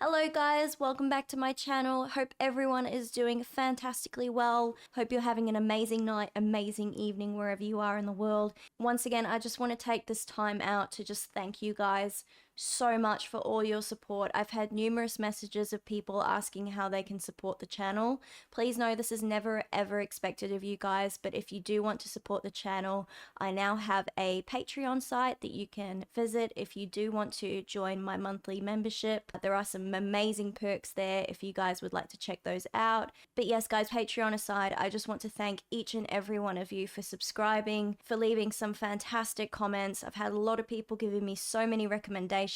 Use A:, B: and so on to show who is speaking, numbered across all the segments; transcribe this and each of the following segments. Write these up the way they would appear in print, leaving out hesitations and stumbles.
A: Hello guys, welcome back to my channel. Hope everyone is doing fantastically well. Hope you're having an amazing night, amazing evening wherever you are in the world. Once again, I just want to take this time out to just thank you guys so much for all your support. I've had numerous messages of people asking how they can support the channel. Please know this is never ever expected of you guys, but if you do want to support the channel, I now have a Patreon site that you can visit if you do want to join my monthly membership. There are some amazing perks there if you guys would like to check those out. But yes guys, Patreon aside, I just want to thank each and every one of you for subscribing, for leaving some fantastic comments. I've had a lot of people giving me so many recommendations.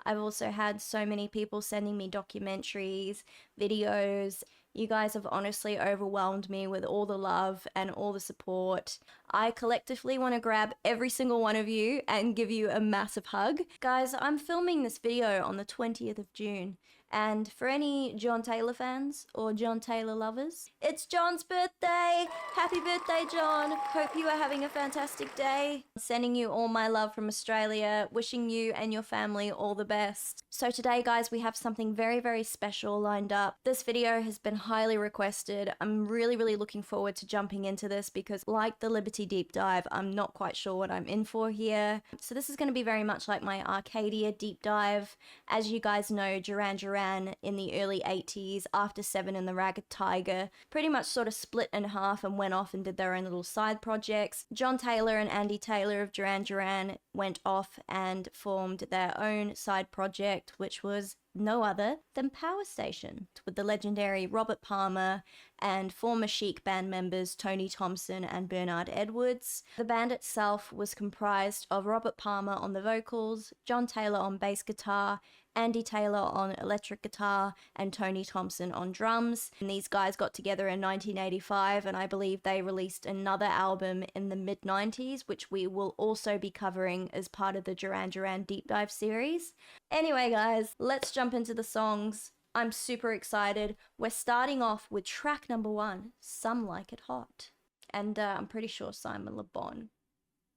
A: I've also had so many people sending me documentaries, videos. You guys have honestly overwhelmed me with all the love and all the support. I collectively want to grab every single one of you and give you a massive hug. Guys, I'm filming this video on the 20th of June, and for any John Taylor fans or John Taylor lovers, it's John's birthday! Happy birthday, John! Hope you are having a fantastic day. Sending you all my love from Australia, wishing you and your family all the best. So today, guys, we have something very, very special lined up. This video has been highly requested. I'm really looking forward to jumping into this because, like the Liberty deep dive, I'm not quite sure what I'm in for here. So this is going to be very much like my Arcadia deep dive. As you guys know, Duran Duran in the early 80s, after Seven and the Ragged Tiger, pretty much sort of split in half and went off and did their own little side projects. John Taylor and Andy Taylor of Duran Duran went off and formed their own side project, which was no other than Power Station, with the legendary Robert Palmer and former Chic band members Tony Thompson and Bernard Edwards. The band itself was comprised of Robert Palmer on the vocals, John Taylor on bass guitar, Andy Taylor on electric guitar, and Tony Thompson on drums. And these guys got together in 1985, and I believe they released another album in the mid-90s, which we will also be covering as part of the Duran Duran Deep Dive series. Anyway guys, let's jump into the songs. I'm super excited. We're starting off with track number 1, Some Like It Hot. And I'm pretty sure Simon Le Bon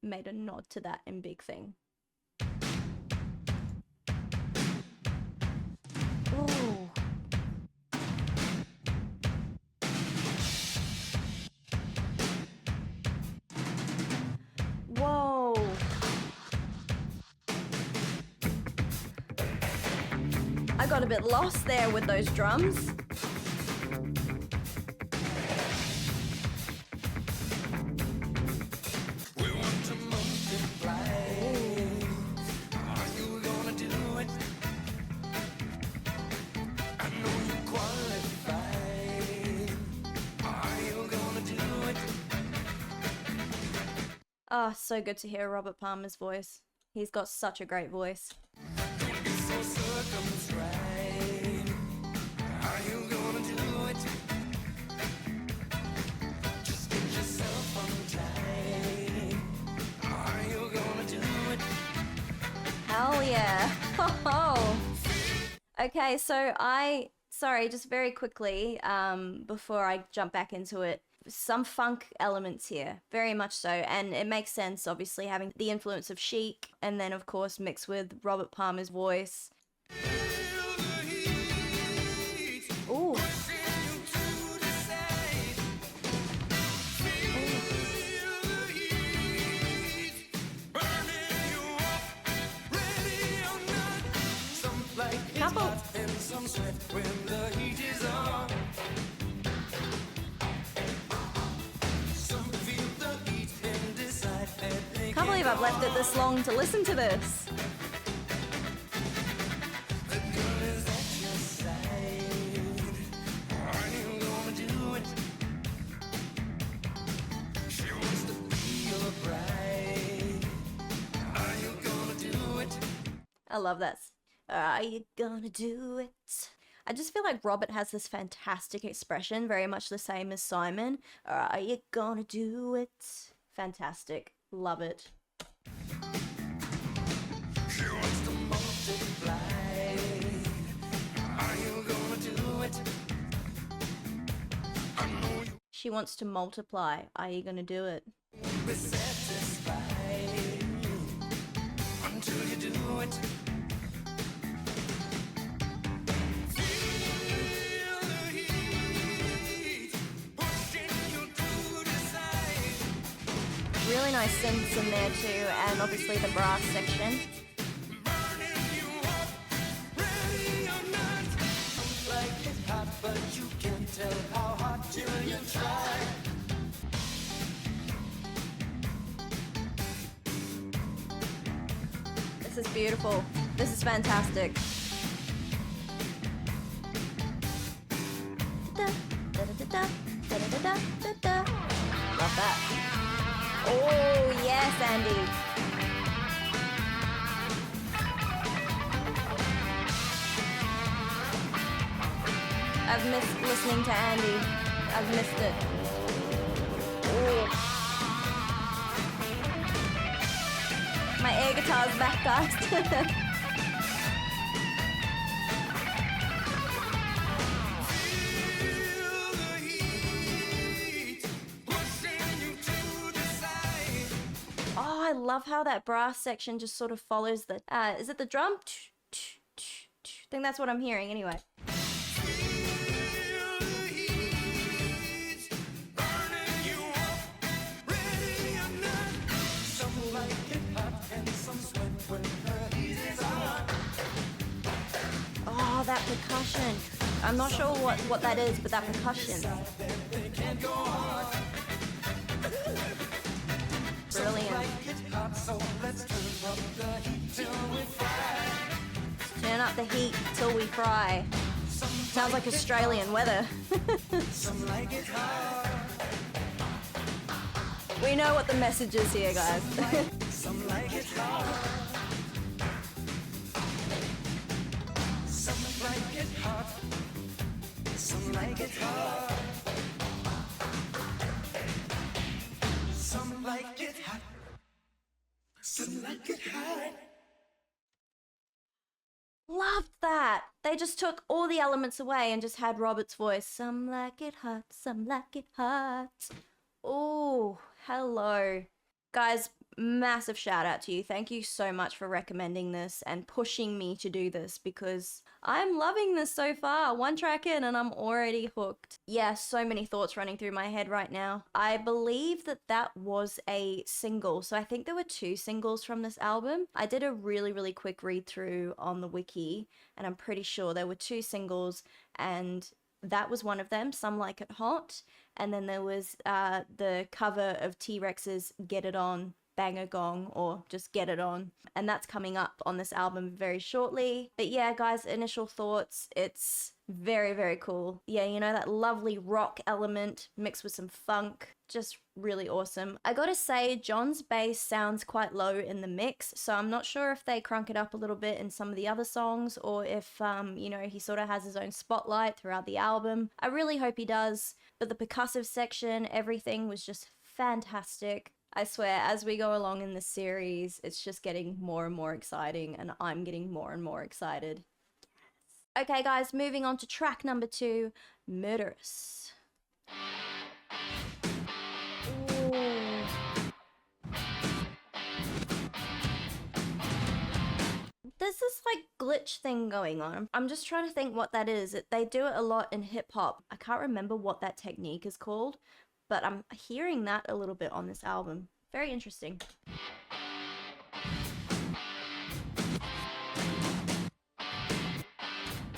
A: made a nod to that in Big Thing. Ooh. Whoa. I got a bit lost there with those drums. Oh, so good to hear Robert Palmer's voice. He's got such a great voice. Hell yeah. Okay, so sorry, just very quickly, before I jump back into it, some funk elements here, very much so, and it makes sense, obviously, having the influence of Chic, and then, of course, mixed with Robert Palmer's voice. Ooh. Couple. Can't believe I've left it this long to listen to this. I love that. Are you gonna do it? I just feel like Robert has this fantastic expression, very much the same as Simon. Are you gonna do it? Fantastic. Love it. She wants to multiply. Are you gonna do it? I know you. She wants to multiply. Are you gonna do it? Be satisfied until you do it. Really nice synths in there too, and obviously the brass section. This is beautiful. This is fantastic. Love that. Oh, yes, Andy. I've missed listening to Andy. I've missed it. Ooh. My air guitar's back, guys. I love how that brass section just sort of follows the, is it the drum? I think that's what I'm hearing anyway. Oh, that percussion. I'm not sure what that is, but that percussion. Brilliant. Turn up the heat till we fry. Sounds like Australian weather. We know what the message is here, guys. Some like it hot. Some like it hot. Some like it hot. Some like it hot. Some like it hot. Loved that. They just took all the elements away and just had Robert's voice. Some like it hot, some like it hot. Oh, hello. Guys, massive shout out to you. Thank you so much for recommending this and pushing me to do this because I'm loving this so far. One track in and I'm already hooked. Yeah, so many thoughts running through my head right now. I believe that was a single. So I think there were 2 singles from this album. I did a really quick read through on the wiki and I'm pretty sure there were 2 singles and that was one of them, Some Like It Hot. And then there was the cover of T-Rex's Get It On, Banger Gong, or just Get It On. And that's coming up on this album very shortly. But yeah, guys, initial thoughts, it's very cool. Yeah, you know, that lovely rock element mixed with some funk. Just really awesome. I gotta say, John's bass sounds quite low in the mix, so I'm not sure if they crunk it up a little bit in some of the other songs or if, you know, he sort of has his own spotlight throughout the album. I really hope he does, but the percussive section, everything was just fantastic. I swear, as we go along in this series, it's just getting more and more exciting, and I'm getting more and more excited. Yes. Okay, guys, moving on to track number 2, Murderess. There's this like glitch thing going on. I'm just trying to think what that is. They do it a lot in hip hop. I can't remember what that technique is called, but I'm hearing that a little bit on this album. Very interesting.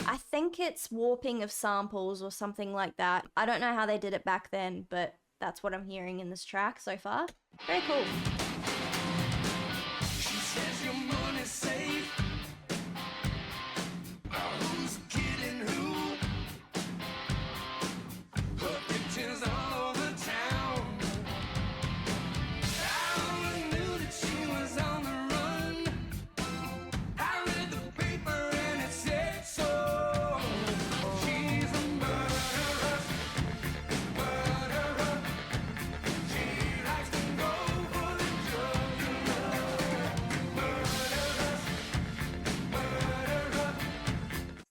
A: I think it's warping of samples or something like that. I don't know how they did it back then, but that's what I'm hearing in this track so far. Very cool. She says your money's safe. Who's kidding who? Her pictures all over town. I always knew that she was on the run. I read the paper and it said so. She's a murderess. Murderer. She likes to go for the drug and love. Murderess. Murderer.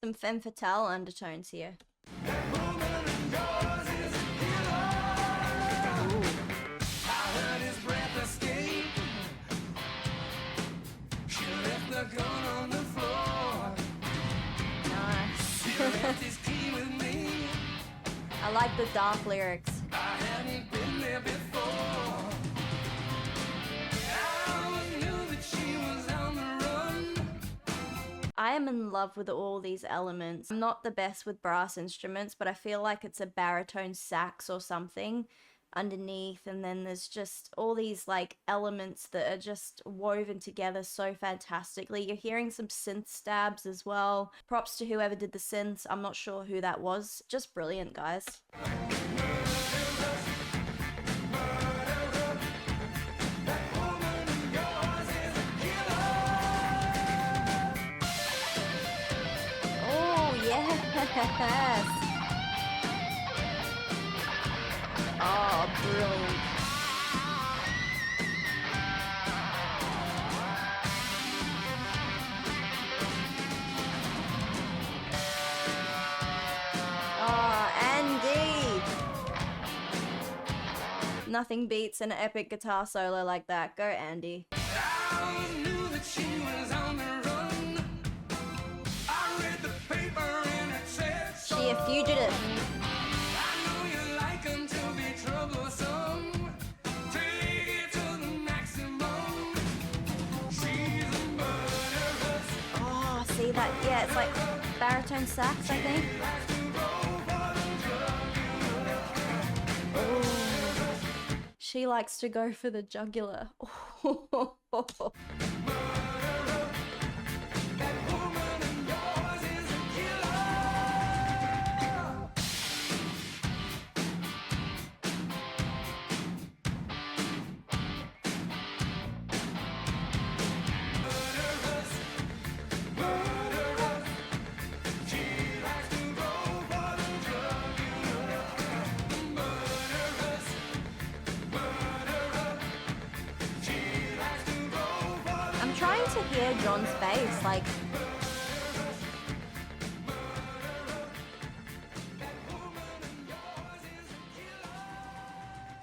A: Some femme fatale undertones here. That woman in yours is a killer. I heard his breath escape. She left the gun on the floor. Nice. He left his key with me. I like the dark lyrics. I hadn't been there before. I am in love with all these elements. I'm not the best with brass instruments, but I feel like it's a baritone sax or something underneath, and then there's just all these like elements that are just woven together so fantastically. You're hearing some synth stabs as well. Props to whoever did the synths. I'm not sure who that was. Just brilliant, guys. Yes. Oh, brilliant. Oh, Andy. Nothing beats an epic guitar solo like that. Go, Andy. I knew that she was on the run. I read the paper and it said so. She a fugitive. I know you like them to be troublesome. Take it to the maximum. She's a murderess. Oh, see that? Yeah, it's like baritone sax, I think. She likes to go for the jugular. Trying to hear John's bass, like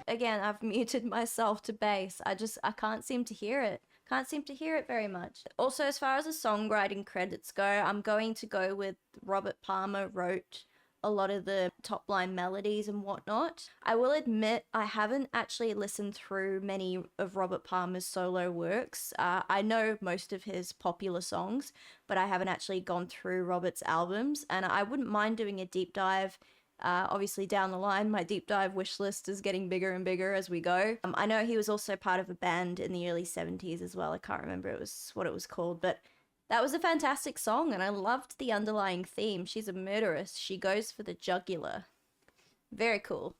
A: again, I've muted myself to bass. I can't seem to hear it. Can't seem to hear it very much. Also, as far as the songwriting credits go, I'm going to go with Robert Palmer wrote a lot of the top line melodies and whatnot. I will admit I haven't actually listened through many of Robert Palmer's solo works. I know most of his popular songs, but I haven't actually gone through Robert's albums, and I wouldn't mind doing a deep dive. Obviously down the line, my deep dive wish list is getting bigger and bigger as we go. I know he was also part of a band in the early 70s as well. I can't remember what it was called, but that was a fantastic song, and I loved the underlying theme. She's a murderess. She goes for the jugular. Very cool.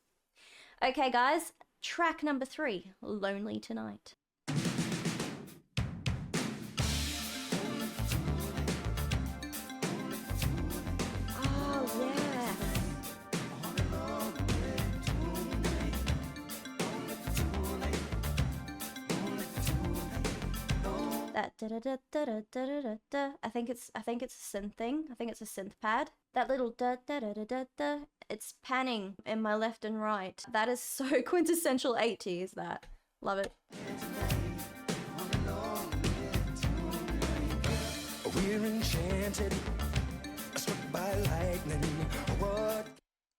A: Okay, guys, track number 3, Lonely Tonight. Oh, yeah. That da da da da da da da da. I think it's a synth thing. I think it's a synth pad. That little da da da da da da. It's panning in my left and right. That is so quintessential 80s. That love it. We're enchanted, struck by lightning. What?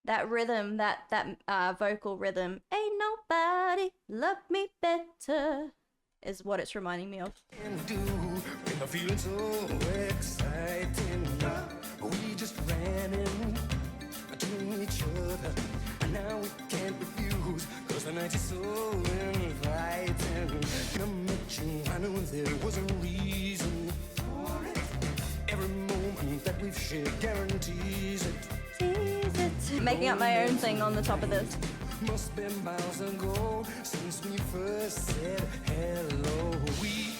A: That rhythm, that vocal rhythm. Ain't nobody love me better. Is what it's reminding me of. I'm feeling so exciting. We just ran into each other, and now we can't refuse, cause the night is so inviting. I met you, I knew there was a reason for it. Every moment that we've shared guarantees it. Making up my own thing on the top of this. Must be miles ago since we first said hello. We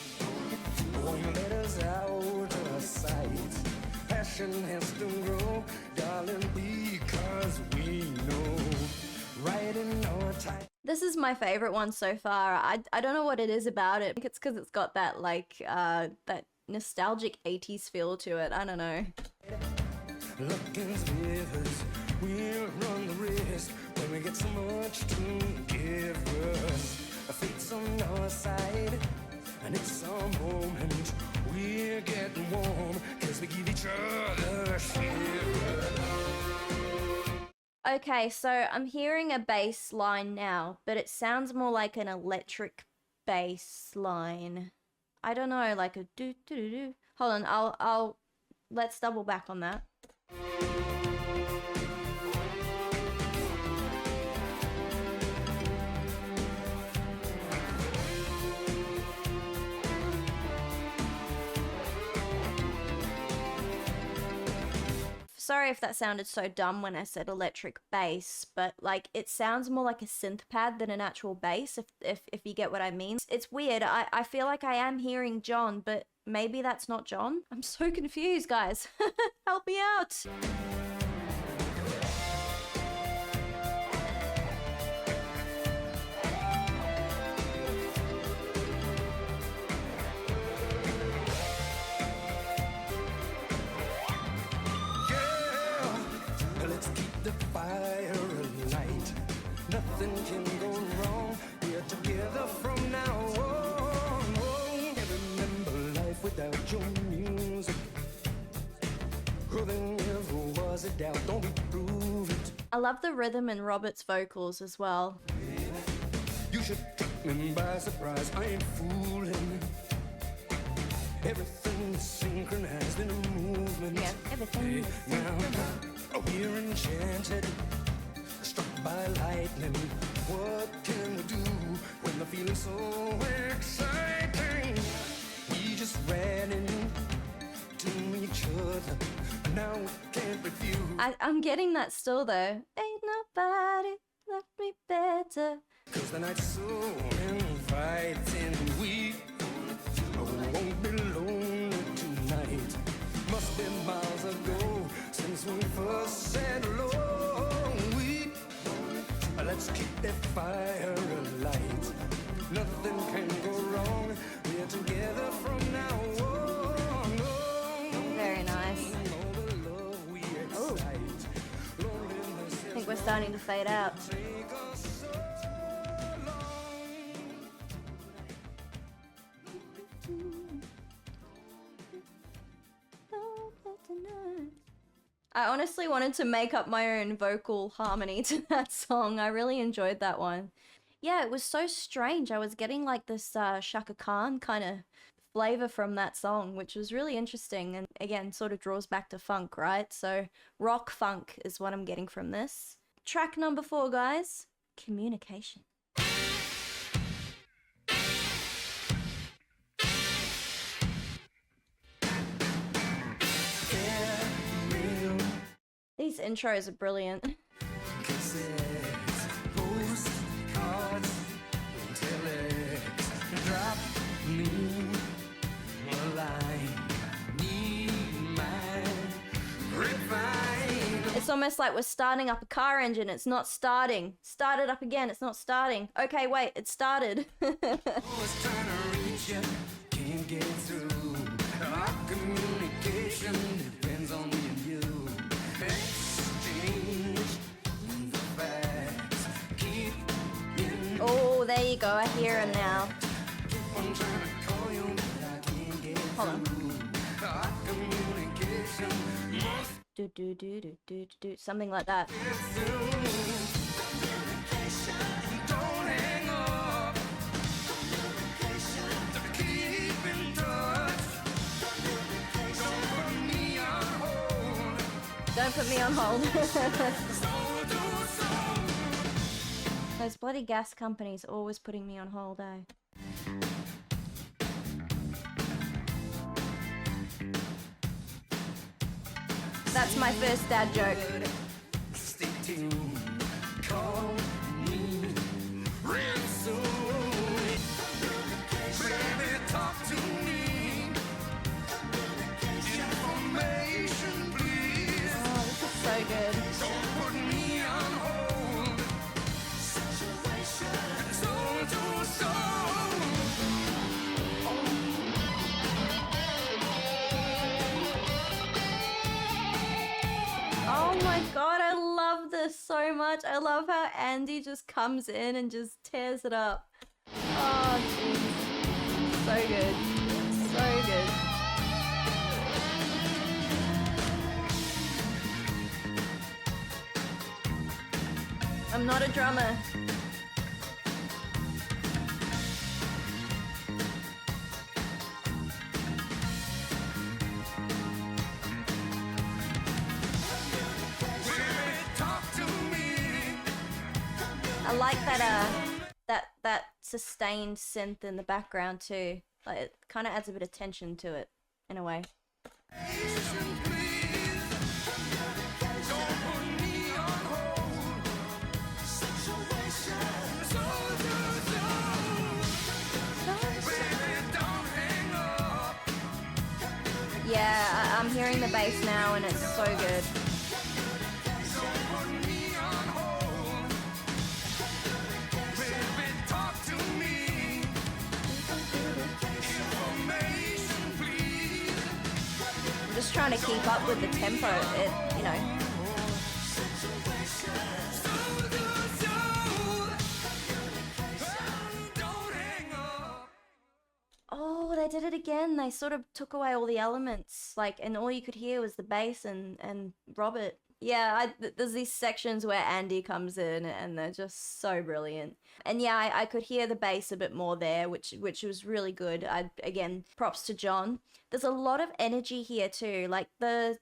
A: won't let us out of sight. Passion has to grow, darling, because we know right in our time. This is my favorite one so far. I don't know what it is about it. I think it's because it's got that like that nostalgic 80s feel to it. I don't know. Looking's rivers, we'll run the risk when we get so much to give us. Fate's on our side, and it's our moment. We're getting warm, cause we give each other shivers. Okay, so I'm hearing a bass line now, but it sounds more like an electric bass line. I don't know, like a do do do do. Hold on, I'll let's double back on that. Sorry if that sounded so dumb when I said electric bass, but like it sounds more like a synth pad than an actual bass, if you get what I mean. It's weird. I feel like I am hearing John, but maybe that's not John. I'm so confused, guys. Help me out.
B: The fire alight, nothing can go wrong. We're together from now on. Oh, remember life without your music. Oh, there never was a doubt. Don't be prove it.
A: I love the rhythm and Robert's vocals as well.
B: You should take me by surprise. I ain't fooling. Everything's synchronized in a movement.
A: Yeah, everything.
B: Now, we're enchanted, struck by lightning. What can we do when the feeling's so exciting? We just ran into each other. Now we can't refuse.
A: I'm getting that still though. Ain't nobody left me better.
B: 'Cause the night's so inviting. We won't be lonely tonight. Must be miles ago since we first said hello. Let's keep that fire alight. Nothing can go wrong. We're together from now on.
A: Very nice. Oh, I think we're starting to fade out. I honestly wanted to make up my own vocal harmony to that song. I really enjoyed that one. Yeah, it was so strange. I was getting like this Shaka Khan kind of flavor from that song, which was really interesting. And again, sort of draws back to funk, right? So rock funk is what I'm getting from this. Track number 4, guys. Communication. These intros are brilliant. It's almost like we're starting up a car engine. It's not starting. Start it up again. It's not starting. Okay, wait, it started. Oh, there you go. I hear him now. Hold on. Do do do do do do something like that. Don't put me on hold. Those bloody gas companies always putting me on hold, eh? That's my first dad joke. Stay tuned. Call me real soon. Baby, talk to me. Information, please. Oh, this is so good. Don't put me on hold. Situation. Soul to soul. Oh my god, I love this so much. I love how Andy just comes in and just tears it up. Oh, jeez. So good. So good. I'm not a drummer. like that sustained synth in the background too. Like it kind of adds a bit of tension to it in a way. Yeah, I'm hearing the bass now and it's so good. I'm just trying to keep up with the tempo, you know. Oh, they did it again. They sort of took away all the elements, like, and all you could hear was the bass and Robert. Yeah, there's these sections where Andy comes in, and they're just so brilliant. And yeah, I could hear the bass a bit more there, which was really good. Again, props to John. There's a lot of energy here too. Like the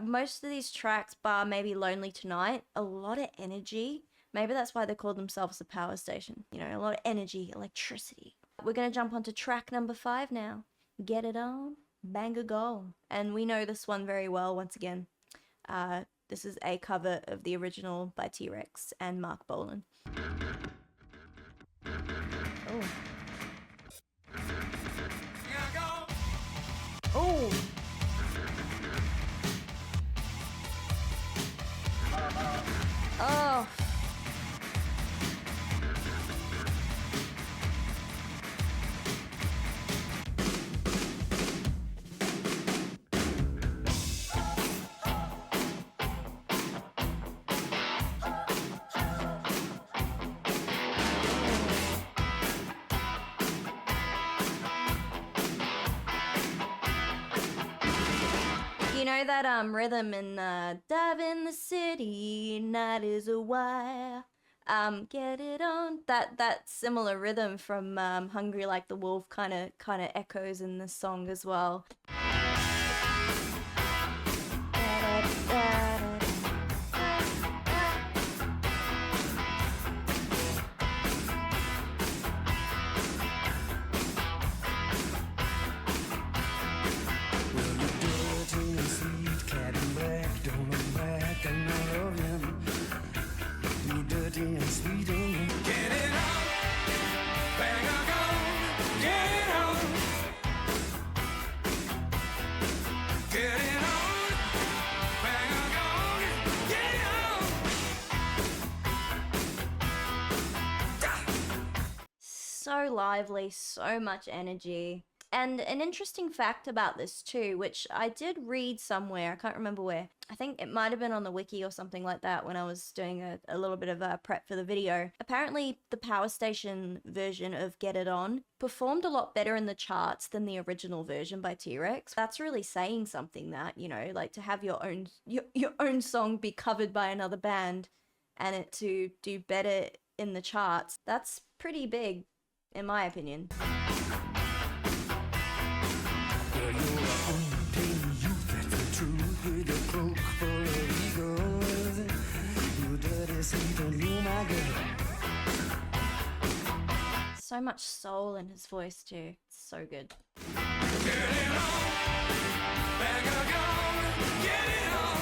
A: most of these tracks, bar maybe Lonely Tonight, a lot of energy. Maybe that's why they call themselves a power station. You know, a lot of energy, electricity. We're going to jump onto track number 5 now. Get It On, Bang a Gong. And we know this one very well once again. This is a cover of the original by T-Rex and Mark Bolan. Oh. Oh! Oh! You know that rhythm in Dive in the City, Night is a Wire, Get It On. That similar rhythm from Hungry Like the Wolf kind of echoes in this song as well. So lively, so much energy. And an interesting fact about this too, which I did read somewhere, I can't remember where. I think it might have been on the wiki or something like that when I was doing a little bit of prep for the video. Apparently, the Power Station version of Get It On performed a lot better in the charts than the original version by T-Rex. That's really saying something, that, you know, like to have your own song be covered by another band and it to do better in the charts. That's pretty big, in my opinion. So much soul in his voice too. It's so good. Get it on, bang a gong, get it on.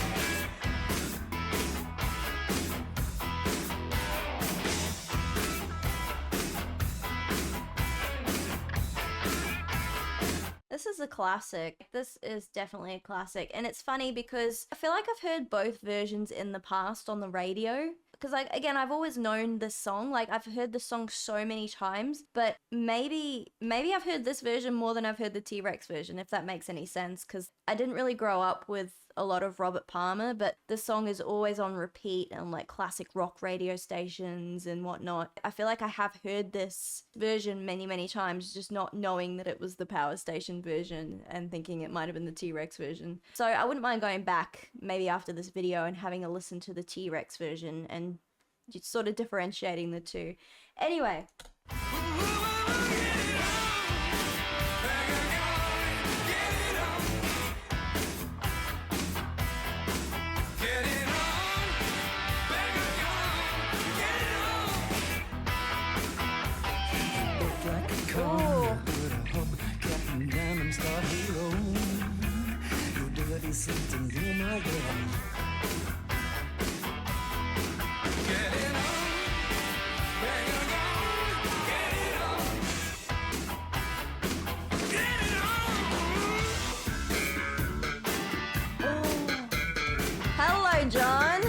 A: This is a classic. This is definitely a classic. And it's funny because I feel like I've heard both versions in the past on the radio. Because, like, again, I've always known this song. Like, I've heard this song so many times. But maybe I've heard this version more than I've heard the T-Rex version, if that makes any sense. Because I didn't really grow up with a lot of Robert Palmer, but this song is always on repeat on like classic rock radio stations and whatnot. I feel like I have heard this version many times, just not knowing that it was the Power Station version and thinking it might have been the T-Rex version. So I wouldn't mind going back maybe after this video and having a listen to the T-Rex version and just sort of differentiating the two. Anyway.
B: decent and you're my girl. Get it on, bang it on, get it on, get it on.
A: Hello, John.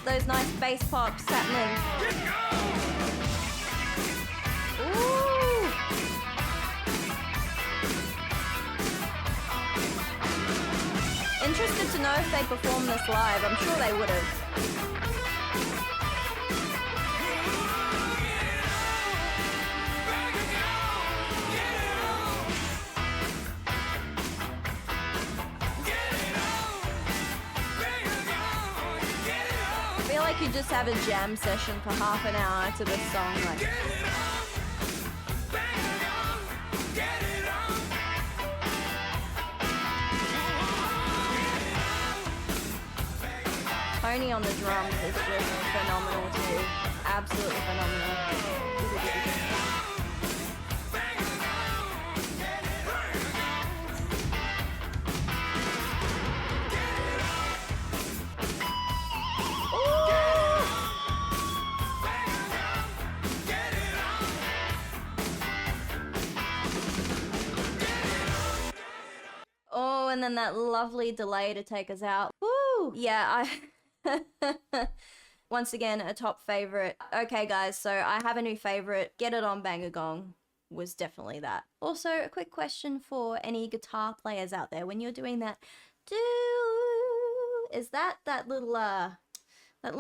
A: Those nice bass pops happening. Ooh. Interested to know if they perform this live. I'm sure they would have. I feel like you just have a jam session for half an hour to this song. Like, Tony on the drums is just phenomenal too. Absolutely phenomenal. Oh, and then that lovely delay to take us out. Woo! Yeah, once again, a top favorite. Okay, guys, so I have a new favorite. Get It On Bang a Gong was definitely that. Also, a quick question for any guitar players out there. When you're doing that, is that little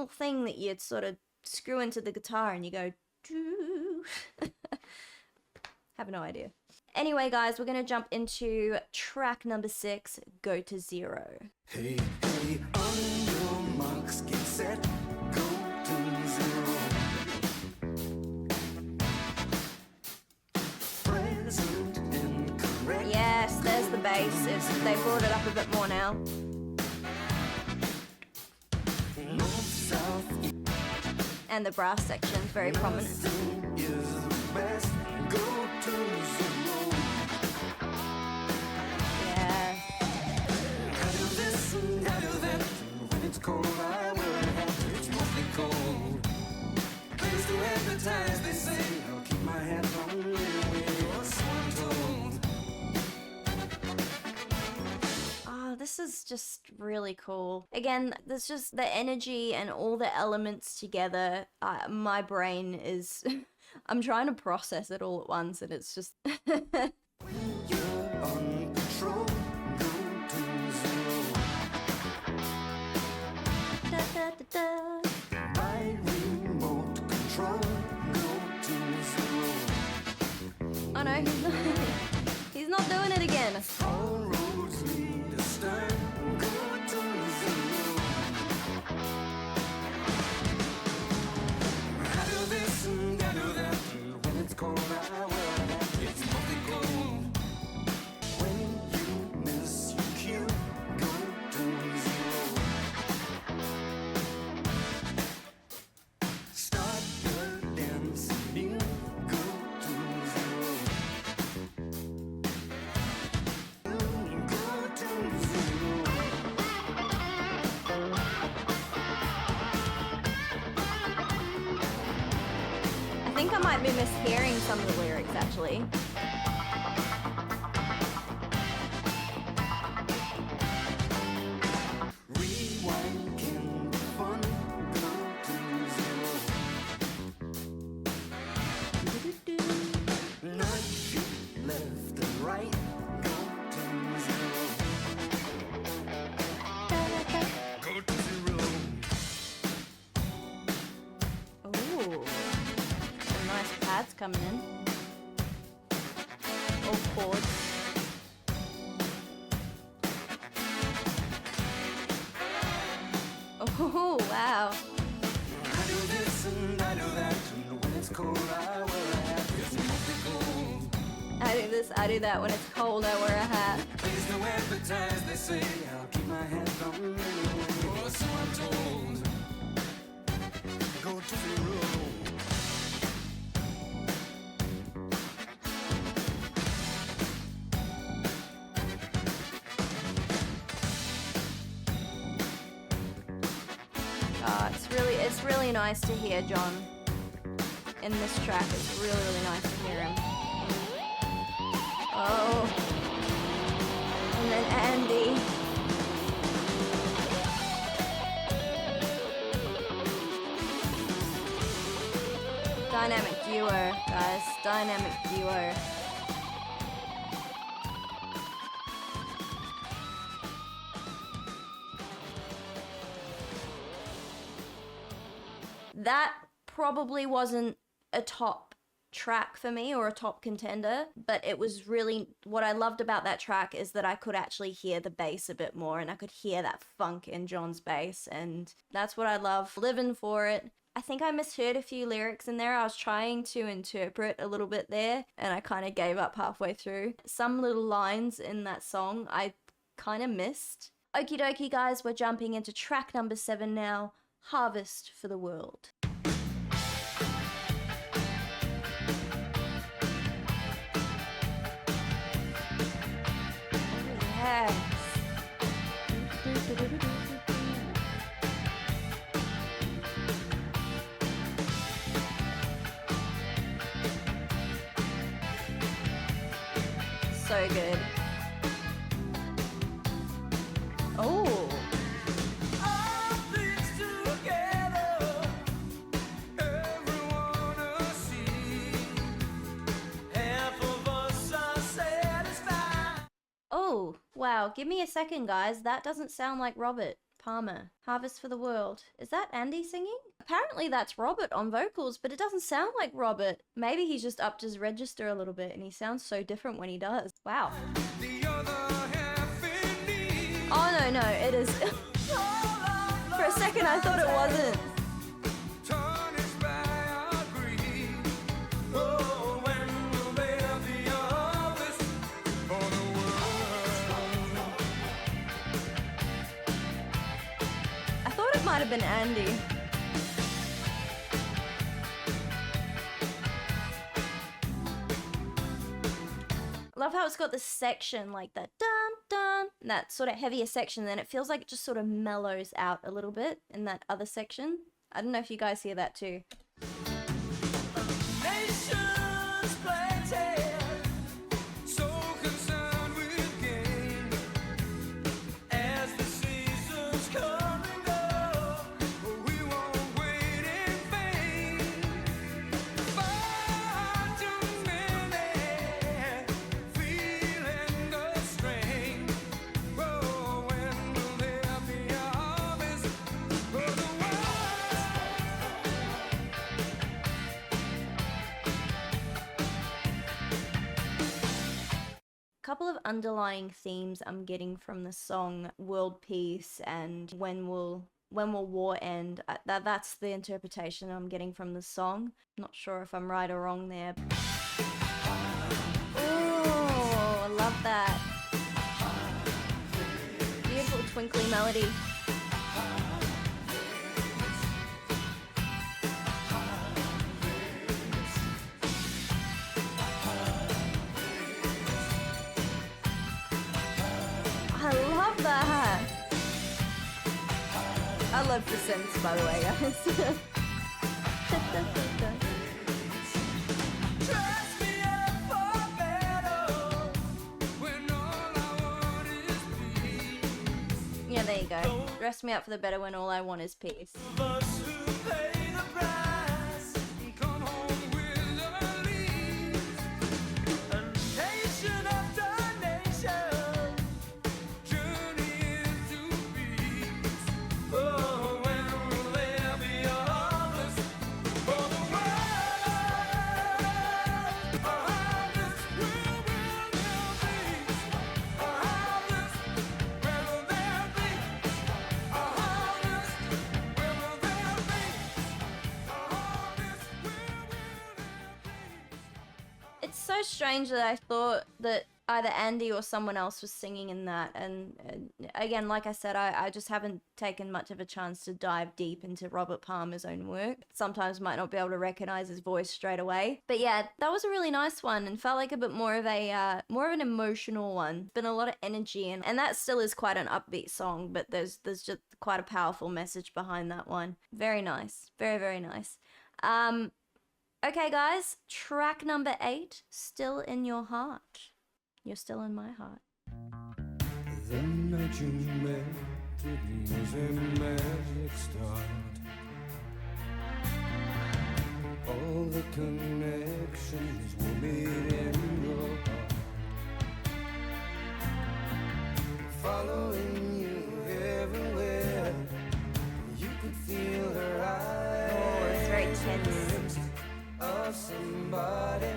A: thing that you sort of screw into the guitar and you go do? Have no idea. Anyway, guys, we're going to jump into track number 6, Go to Zero.
B: Hey, hey, on your marks, get set, go to zero. Present and correct.
A: Yes, there's the bass. They brought it up a bit more now.
B: North, south, east.
A: And the brass section is very prominent.
B: Nothing is the best, go to zero.
A: Yeah.
B: I do this and I do that. When it's cold, I wear a hat. It's mostly cold. Things to advertise, they say. I'll keep my hat on anyway, or so I'm told.
A: Oh, this is just really cool. Again, there's just the energy and all the elements together. My brain is... I'm trying to process it all at once, and it's just...
B: You're on control, go to zero.
A: Da, da, da, da.
B: By remote control, go to zero.
A: Oh no, he's not doing it again.
B: All roads lead to stern, go to zero. I do this and I do that. When it's cold, I wear a hat. It's mostly cold. When you miss your cue, go to zero. Start your dance new, go to zero. Go to zero.
A: I think I might be mishearing some of the lyrics, actually.
B: Rewind can be fun, go to zero. Nudge left and right, go to zero. Go to zero.
A: Ooh. Some nice pads coming in. All chords. Oh, wow.
B: I do this and I do that, and when it's cold, I wear a hat. It's mostly cold.
A: I do this, I do that. When it's cold, I wear a hat.
B: Please no advertise, they say. I'll keep my hat on anyway. Or so I'm told. Go to zero.
A: really nice to hear John in this track. It's really, really nice to hear him. Oh. And then Andy. Dynamic duo, guys. Dynamic duo. That probably wasn't a top track for me or a top contender, but it was really, what I loved about that track is that I could actually hear the bass a bit more, and I could hear that funk in John's bass, and that's what I love. Living for it. I think I misheard a few lyrics in there. I was trying to interpret a little bit there, and I kind of gave up halfway through. Some little lines in that song I kind of missed. Okie dokie, guys, we're jumping into track number 7 now, Harvest for the World. Yes. So good. Oh. Oh, wow. Give me a second, guys. That doesn't sound like Robert Palmer. Harvest for the World. Is that Andy singing? Apparently that's Robert on vocals, but it doesn't sound like Robert. Maybe he's just upped his register a little bit and he sounds so different when he does. Wow. Oh, no, it is. For a second I thought it wasn't. Might have been Andy. Love how it's got this section like that dun dun, and that sort of heavier section, then it feels like it just sort of mellows out a little bit in that other section. I don't know if you guys hear that too. Couple of underlying themes I'm getting from the song: world peace and when will war end. That's the interpretation I'm getting from the song. Not sure if I'm right or wrong there. Oh, I love that. Beautiful twinkly melody. I love that. I love the synths, by the way, guys. Yeah, there you go. Dress me up for the better when all I want is peace. So strange that I thought that either Andy or someone else was singing in that. And again, like I said, I just haven't taken much of a chance to dive deep into Robert Palmer's own work. Sometimes might not be able to recognize his voice straight away. But yeah, that was a really nice one and felt like a bit more of an emotional one. Been a lot of energy and that still is quite an upbeat song, but there's just quite a powerful message behind that one. Very nice. Very, very nice. Okay, guys, track number 8, Still in Your Heart. You're still in my heart.
B: The night you met, it was a magic start. All the connections were made in your heart. Following you everywhere, you could feel her eyes.
A: Oh, it's very tense.
B: Of somebody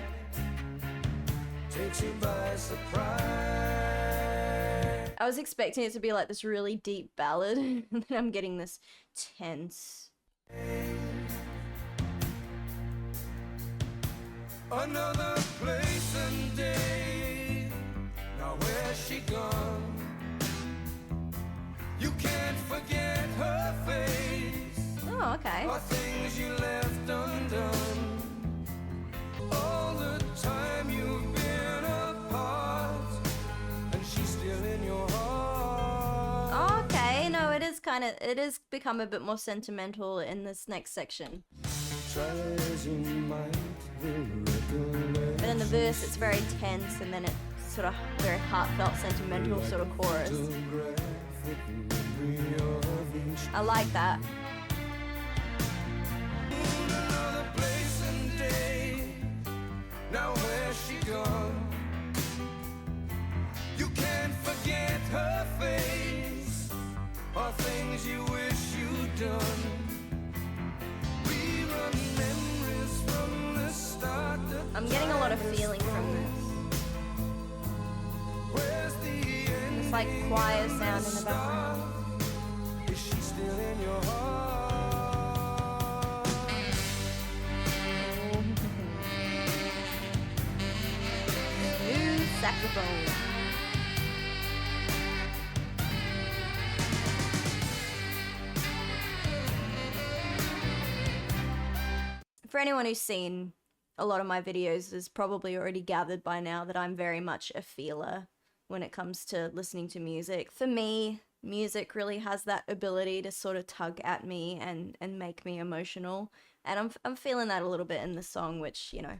B: takes you by surprise.
A: I was expecting it to be like this really deep ballad, and then I'm getting this tense.
B: Another place and day. Now where's she gone? You can't forget her face.
A: Oh, okay.
B: Or things you left undone. All the time you've been apart, and she's still in your heart.
A: Okay, no, it is become a bit more sentimental in this next section.
B: Try as you might, recollect.
A: But in the verse, it's very tense, and then it's sort of very heartfelt, sentimental sort of chorus. I like that.
B: Another place and day. Now where's she gone? You can't forget her face, or things you wish you'd done. We run memories from the start.
A: I'm getting a lot of feeling from this.
B: Where's the end?
A: It's like choir sound in the background.
B: Is she still in your heart?
A: New saxophone. For anyone who's seen a lot of my videos has probably already gathered by now that I'm very much a feeler when it comes to listening to music. For me, music really has that ability to sort of tug at me and make me emotional. And I'm feeling that a little bit in the song, which, you know.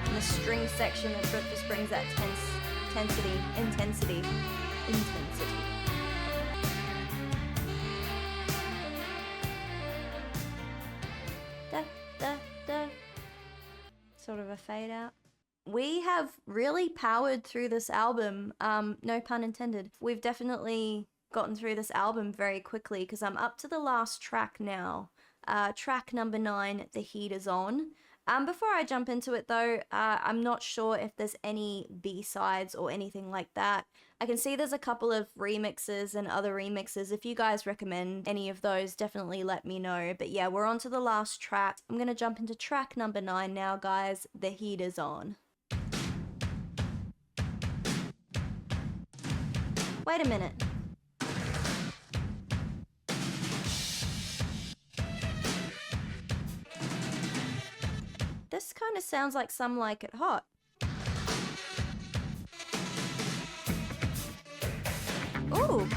A: In the string section, it just brings that intensity. Da, da, da. Sort of a fade out. We have really powered through this album, no pun intended. We've definitely gotten through this album very quickly because I'm up to the last track now. Track number 9, The Heat Is On. Before I jump into it though, I'm not sure if there's any B-sides or anything like that. I can see there's a couple of remixes and other remixes. If you guys recommend any of those, definitely let me know. But yeah, we're on to the last track. I'm gonna jump into track number 9 now, guys. The Heat Is On. Wait a minute. This kind of sounds like Some Like It Hot. Ooh.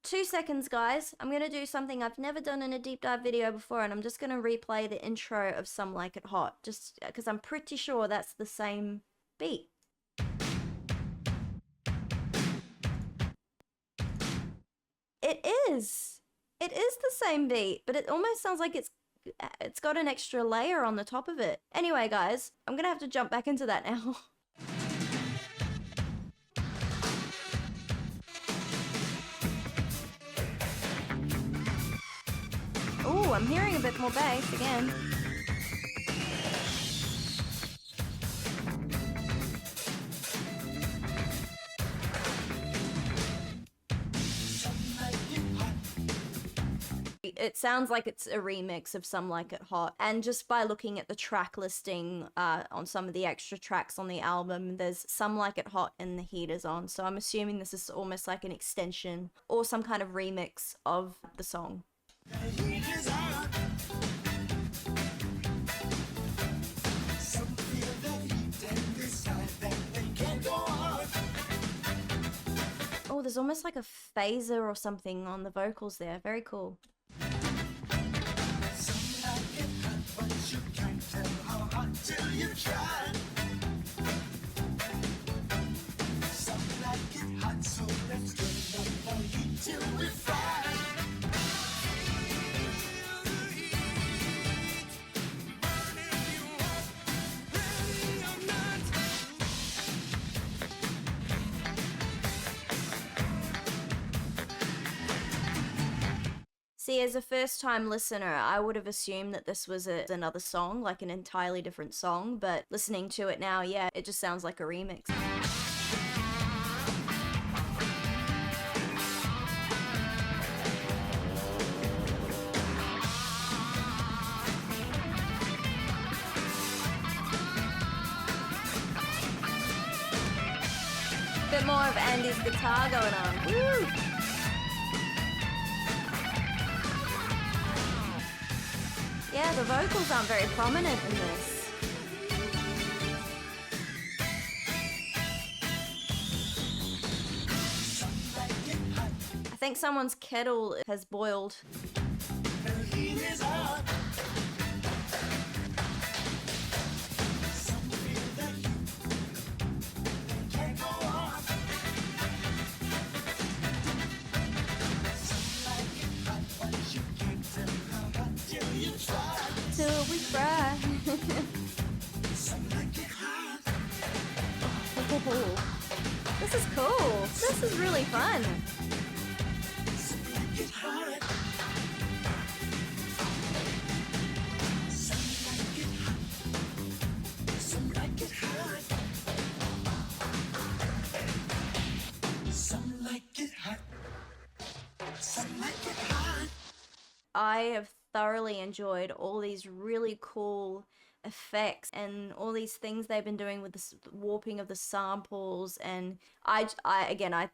A: Two seconds, guys. I'm gonna do something I've never done in a deep dive video before, and I'm just gonna replay the intro of Some Like It Hot, just because I'm pretty sure that's the same beat. It is. It is the same beat, but it almost sounds like it's got an extra layer on the top of it. Anyway, guys, I'm gonna have to jump back into that now. Ooh, I'm hearing a bit more bass again. It sounds like it's a remix of Some Like It Hot. And just by looking at the track listing on some of the extra tracks on the album, there's Some Like It Hot and The Heat Is On. So I'm assuming this is almost like an extension or some kind of remix of the song. Oh, there's almost like a phaser or something on the vocals there. Very cool. See, as a first-time listener, I would have assumed that this was another song, like an entirely different song, but listening to it now, yeah, it just sounds like a remix. Bit more of Andy's guitar going on. Woo! Yeah, the vocals aren't very prominent in this. I think someone's kettle has boiled. Till we fry. This is cool. This is really fun. I have thoroughly enjoyed all these really cool effects and all these things they've been doing with the warping of the samples, and I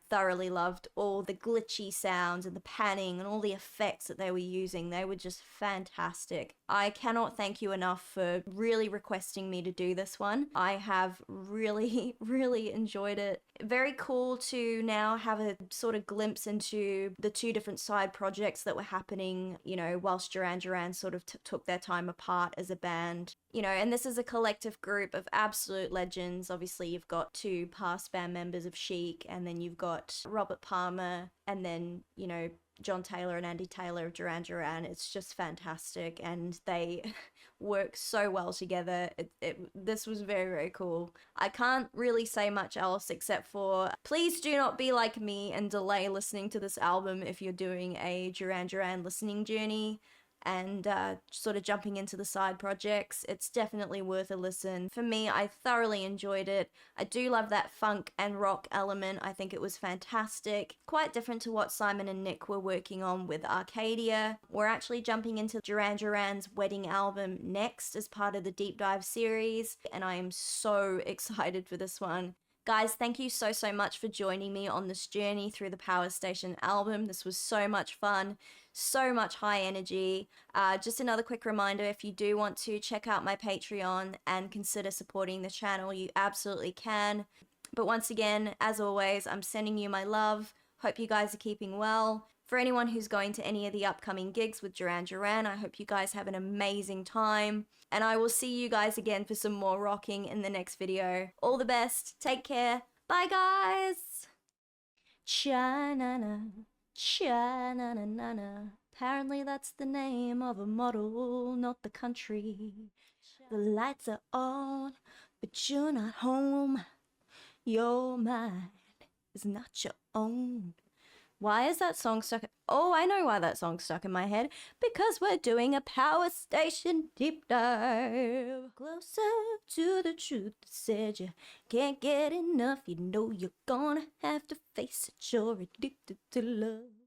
A: thoroughly loved all the glitchy sounds and the panning and all the effects that they were using. They were just fantastic. I cannot thank you enough for really requesting me to do this one. I have really really enjoyed it. Very cool to now have a sort of glimpse into the two different side projects that were happening, you know, whilst Duran Duran sort of took their time apart as a band. You know, and this is a collective group of absolute legends. Obviously, you've got two past band members of Chic, and then you've got Robert Palmer, and then, you know, John Taylor and Andy Taylor of Duran Duran. It's just fantastic, and they work so well together. This was very, very cool. I can't really say much else except for please do not be like me and delay listening to this album if you're doing a Duran Duran listening journey and sort of jumping into the side projects. It's definitely worth a listen. For me, I thoroughly enjoyed it. I do love that funk and rock element. I think it was fantastic. Quite different to what Simon and Nick were working on with Arcadia. We're actually jumping into Duran Duran's wedding album next as part of the Deep Dive series, and I am so excited for this one. Guys, thank you so much for joining me on this journey through the Power Station album. This was so much fun, so much high energy. Just another quick reminder, if you do want to check out my Patreon and consider supporting the channel, you absolutely can. But once again, as always, I'm sending you my love. Hope you guys are keeping well. For anyone who's going to any of the upcoming gigs with Duran Duran, I hope you guys have an amazing time. And I will see you guys again for some more rocking in the next video. All the best. Take care. Bye, guys. Cha-na-na. Cha-na-na-na-na. Apparently that's the name of a model, not the country. The lights are on, but you're not home. Your mind is not your own. Why is that song stuck? Oh, I know why that song's stuck in my head. Because we're doing a Power Station deep dive. Closer to the truth that said you can't get enough. You know you're gonna have to face it. You're addicted to love.